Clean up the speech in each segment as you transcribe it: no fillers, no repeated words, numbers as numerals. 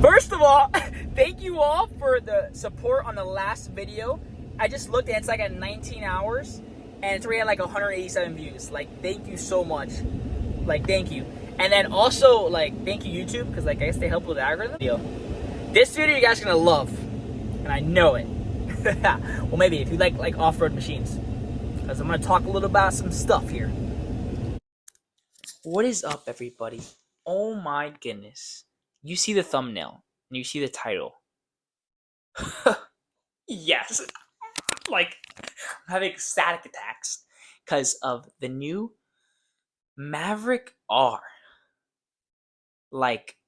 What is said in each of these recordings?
First of all, thank you all for the support on the last video. I just looked and it's like at 19 hours and it's already at like 187 views. Like, thank you so much. Like, thank you. And then also, like, thank you YouTube, because like I guess they help with the algorithm. This video you guys are gonna love, and I know it. Well, maybe if you like off-road machines, because I'm gonna talk a little about some stuff here. What is up, everybody? Oh my goodness. You see the thumbnail and you see the title. Yes. Like, I'm having ecstatic attacks because of the new Maverick R. Like,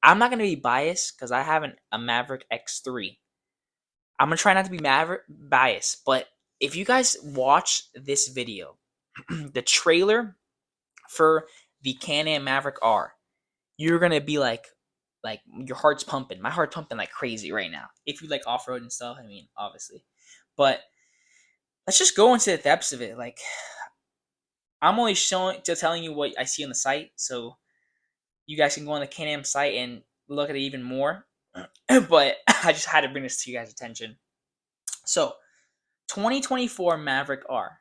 I'm not gonna be biased because I have a Maverick X3. I'm gonna try not to be Maverick biased, but if you guys watch this video, the trailer for the Can-Am Maverick R, you're gonna be like your heart's pumping. My heart's pumping like crazy right now. If you like off-road and stuff, I mean, obviously. But let's just go into the depths of it. Like, I'm only telling you what I see on the site, so you guys can go on the Can-Am site and look at it even more. But I just had to bring this to you guys' attention. So, 2024 Maverick R.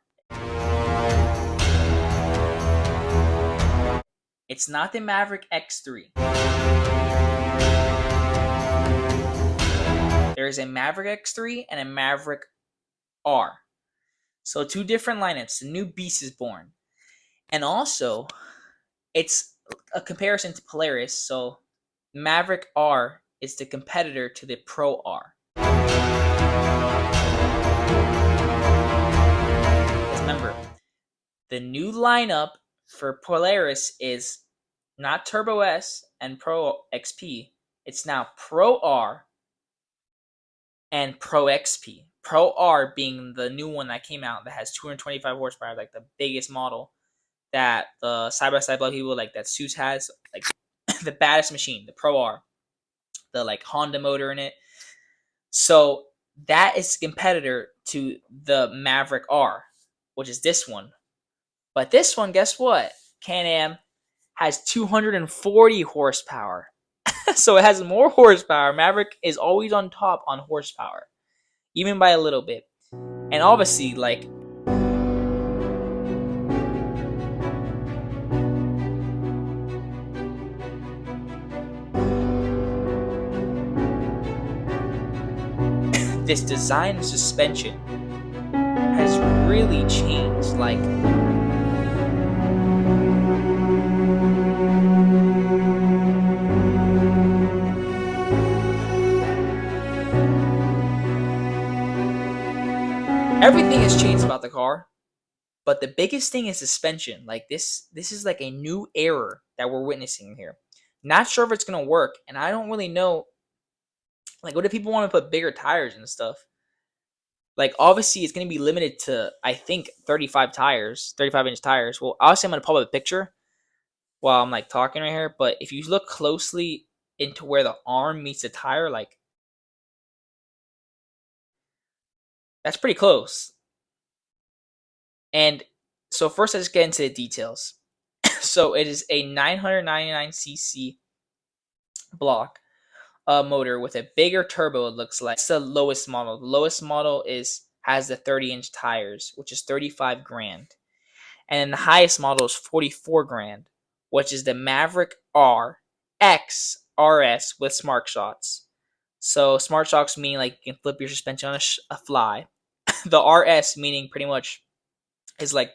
It's not the Maverick X3. There is a Maverick X3 and a Maverick R. So two different lineups. A new beast is born. And also, it's a comparison to Polaris. So Maverick R is the competitor to the Pro R. Remember, the new lineup for Polaris is not Turbo S and Pro XP. It's now Pro R and Pro XP. Pro R being the new one that came out that has 225 horsepower, like the biggest model that the side-by-side blood people like that Suits has, like the baddest machine, the Pro R, the like Honda motor in it. So that is the competitor to the Maverick R, which is this one. But this one, guess what? Can-Am has 240 horsepower. So it has more horsepower. Maverick is always on top on horsepower, even by a little bit. And obviously, like, this design and suspension has really changed. Like, everything has changed about the car, but the biggest thing is suspension. Like, this is like a new era that we're witnessing here. Not sure if it's gonna work, and I don't really know. Like, what if people want to put bigger tires and stuff? Like, obviously, it's gonna be limited to, I think, 35 tires, 35-inch tires. Well, obviously, I'm gonna pull up a picture while I'm like talking right here. But if you look closely into where the arm meets the tire, like, that's pretty close. And so first, let's get into the details. So it is a 999cc block motor with a bigger turbo. It looks like it's the lowest model. The lowest model has the 30-inch tires, which is 35 grand, and then the highest model is 44 grand, which is the Maverick R X RS with smart shocks. So smart shocks mean like you can flip your suspension on a fly. The RS meaning pretty much is like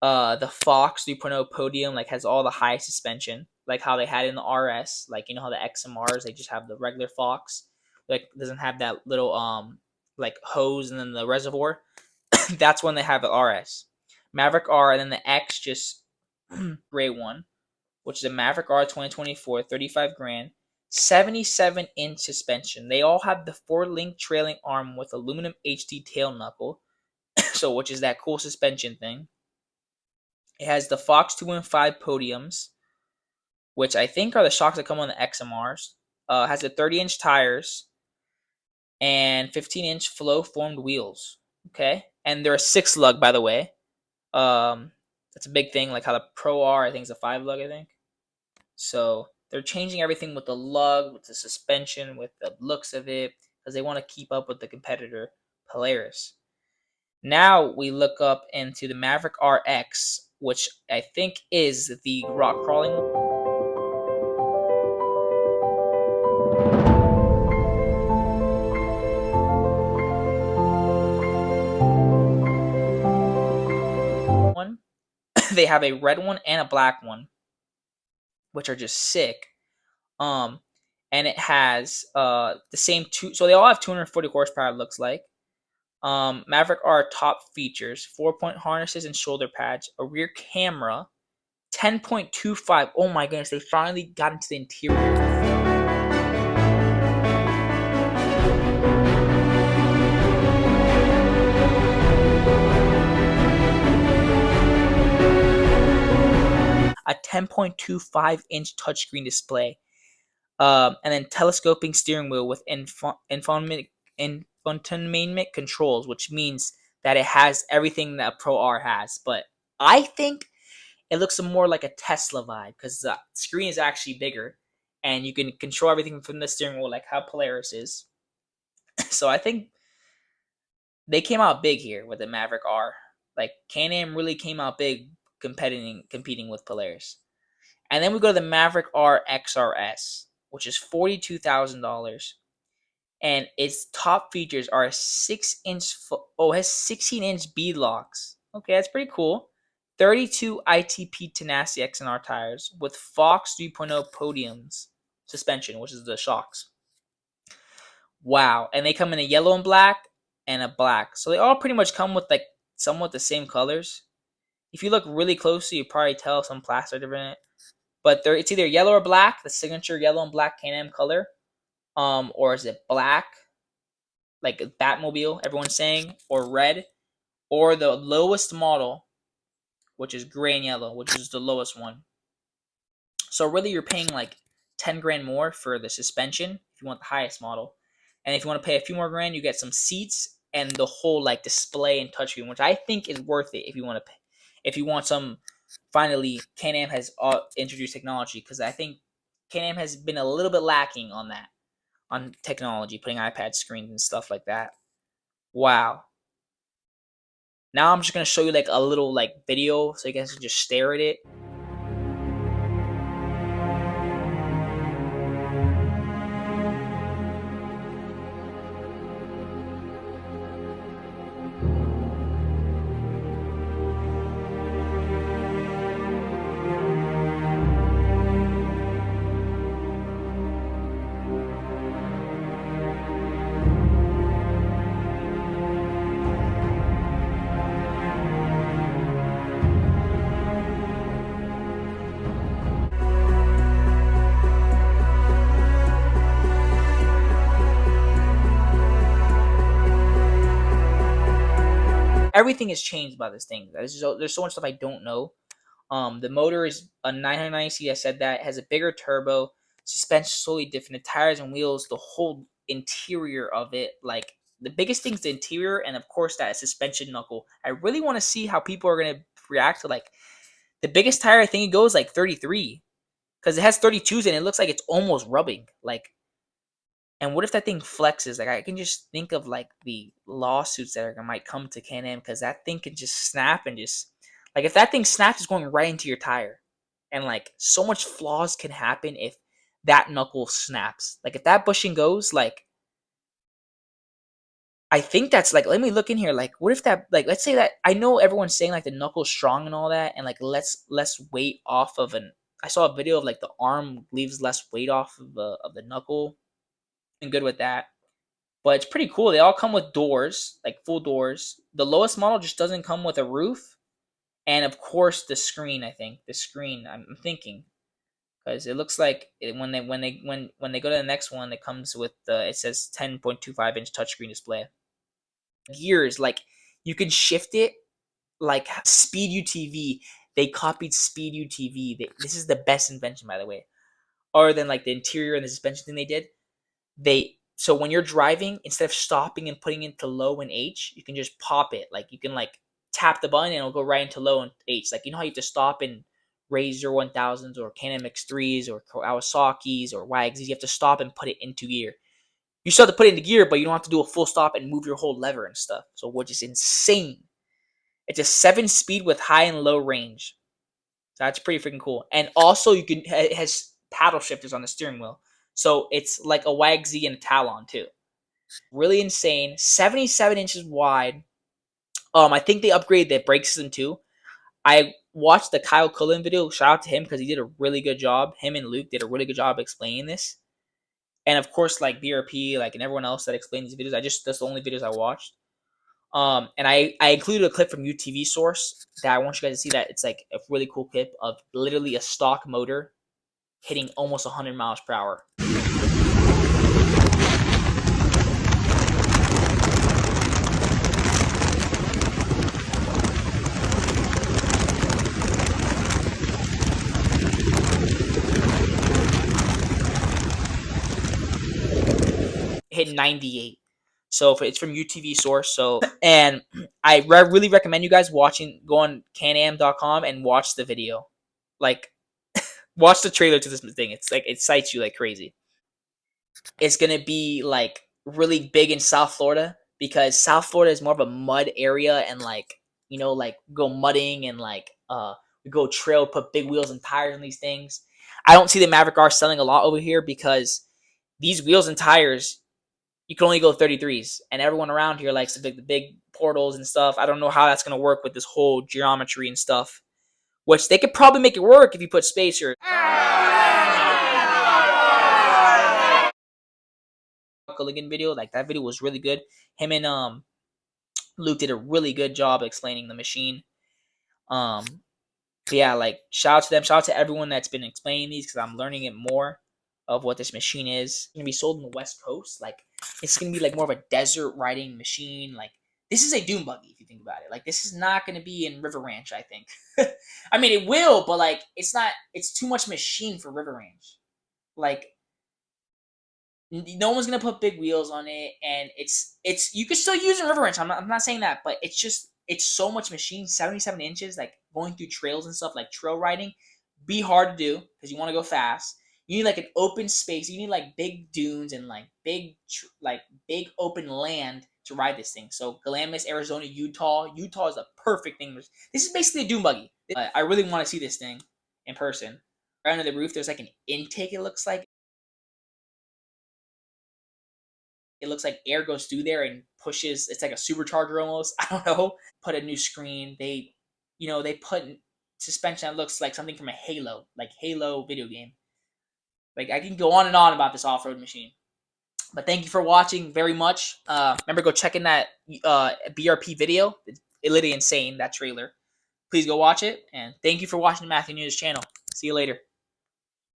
the Fox 3.0 Podium, like has all the high suspension, like how they had in the RS. Like, you know how the XMRs, they just have the regular Fox, like doesn't have that little like hose and then the reservoir. That's when they have the RS. Maverick R, and then the X, just gray one, which is a Maverick R 2024, 35 grand, 77-inch suspension. They all have the 4-link trailing arm with aluminum HD tail knuckle, so which is that cool suspension thing. It has the Fox 215 podiums, which I think are the shocks that come on the XMRs. Has the 30-inch tires and 15-inch flow-formed wheels. Okay, and they're a 6-lug, by the way. That's a big thing, like how the Pro R, I think, is a 5-lug, I think. So They're changing everything with the lug, with the suspension, with the looks of it, because they want to keep up with the competitor Polaris. Now we look up into the Maverick RX, which I think is the rock crawling one. They have a red one and a black one, which are just sick. And it has the same two, so they all have 240 horsepower. It looks like. Maverick R top features: 4-point harnesses and shoulder pads, a rear camera, 10.25. Oh my goodness, they finally got into the interior. A 10.25-inch touchscreen display, and then telescoping steering wheel with infotainment controls, which means that it has everything that a Pro R has. But I think it looks more like a Tesla vibe because the screen is actually bigger, and you can control everything from the steering wheel, like how Polaris is. So I think they came out big here with the Maverick R. Like Can-Am really came out big competing with Polaris. And then we go to the Maverick R XRS, which is $42,000. And its top features are a 6-inch it has 16-inch bead locks. Okay, that's pretty cool. 32 ITP Tenacity XNR tires with Fox 3.0 podiums suspension, which is the shocks. Wow. And they come in a yellow and black and a black. So they all pretty much come with like somewhat the same colors. If you look really closely, you probably tell some plastics are different. But it's either yellow or black, the signature yellow and black Can-Am color. Or is it black, like Batmobile, everyone's saying, or red, or the lowest model, which is gray and yellow, which is the lowest one. So really, you're paying like 10 grand more for the suspension if you want the highest model, and if you want to pay a few more grand, you get some seats and the whole like display and touchscreen, which I think is worth it if you want to pay. If you want some, finally, Can-Am has introduced technology, because I think Can-Am has been a little bit lacking on that. On technology, putting iPad screens and stuff like that. Wow. Now I'm just gonna show you like a little like video so you guys can just stare at it. Everything has changed about this thing. There's so much stuff I don't know. The motor is a 990C. I said that. It has a bigger turbo. Suspension slowly different. The tires and wheels, the whole interior of it. Like the biggest thing is the interior, and of course that suspension knuckle. I really want to see how people are gonna react to like the biggest tire. I think it goes like 33 because it has 32s and it looks like it's almost rubbing. Like, and what if that thing flexes? Like I can just think of like the lawsuits that might come to Can-Am because that thing can just snap and just like if that thing snaps, it's going right into your tire, and like so much flaws can happen if that knuckle snaps. Like if that bushing goes, like I think that's like let me look in here. Like what if that like let's say that I know everyone's saying like the knuckle's strong and all that, and like less weight off of an. I saw a video of like the arm leaves less weight off of the knuckle. And good with that. But it's pretty cool. They all come with doors, like full doors. The lowest model just doesn't come with a roof, and of course the screen. I think the screen. I'm thinking because it looks like when they go to the next one, it comes with it says 10.25-inch touchscreen display. Gears, like you can shift it like Speed UTV. They copied Speed UTV. This is the best invention, by the way. Other than like the interior and the suspension thing they did. So when you're driving, instead of stopping and putting it to low and H, you can just pop it. Like you can like tap the button and it'll go right into low and H. Like you know how you have to stop and Razor 1000s or Canon X3s or Kawasaki's or Wags, you have to stop and put it into gear. You still have to put it into gear, but you don't have to do a full stop and move your whole lever and stuff. So, which is insane. It's a 7-speed with high and low range. So that's pretty freaking cool. And also, it has paddle shifters on the steering wheel. So it's like a Wagsy and a Talon too. Really insane. 77 inches wide. I think they upgraded the brake system too. I watched the Kyle Cullen video. Shout out to him because he did a really good job. Him and Luke did a really good job explaining this. And of course, like BRP, like and everyone else that explained these videos, that's the only videos I watched. And I included a clip from UTV Source that I want you guys to see. That it's like a really cool clip of literally a stock motor hitting almost 100 miles per hour. Hit 98. So it's from UTV Source. So and I really recommend you guys go on canam.com and watch the video. Like watch the trailer to this thing. It's like it excites you like crazy. It's gonna be like really big in South Florida because South Florida is more of a mud area and like like go mudding and like we go trail, put big wheels and tires on these things. I don't see the Maverick R selling a lot over here because these wheels and tires you can only go 33s, and everyone around here likes the big portals and stuff. I don't know how that's gonna work with this whole geometry and stuff, which they could probably make it work if you put spacer. Gilligan video, like that video was really good. Him and Luke did a really good job explaining the machine. But yeah, like shout out to them, shout out to everyone that's been explaining these because I'm learning it more of what this machine is. It's gonna be sold in the West Coast, like it's gonna be like more of a desert riding machine. Like this is a dune buggy if you think about it. Like this is not gonna be in River Ranch, I think. I mean it will, but like it's not. It's too much machine for River Ranch. Like no one's gonna put big wheels on it, and it's you can still use a River Ranch. I'm not saying that, but it's so much machine. 77 inches, like going through trails and stuff, like trail riding, be hard to do because you want to go fast. You need like an open space. You need like big dunes and like big open land to ride this thing. So Glamis, Arizona, Utah is a perfect thing. This is basically a dune buggy. I really want to see this thing in person. Right under the roof, there's like an intake. It looks like. It looks like air goes through there and pushes. It's like a supercharger almost. I don't know. Put a new screen. They put suspension that looks like something from a Halo video game. Like I can go on and on about this off-road machine. But thank you for watching very much. Remember, go check in that BRP video. It's literally insane, that trailer. Please go watch it. And thank you for watching the Matthew News channel. See you later.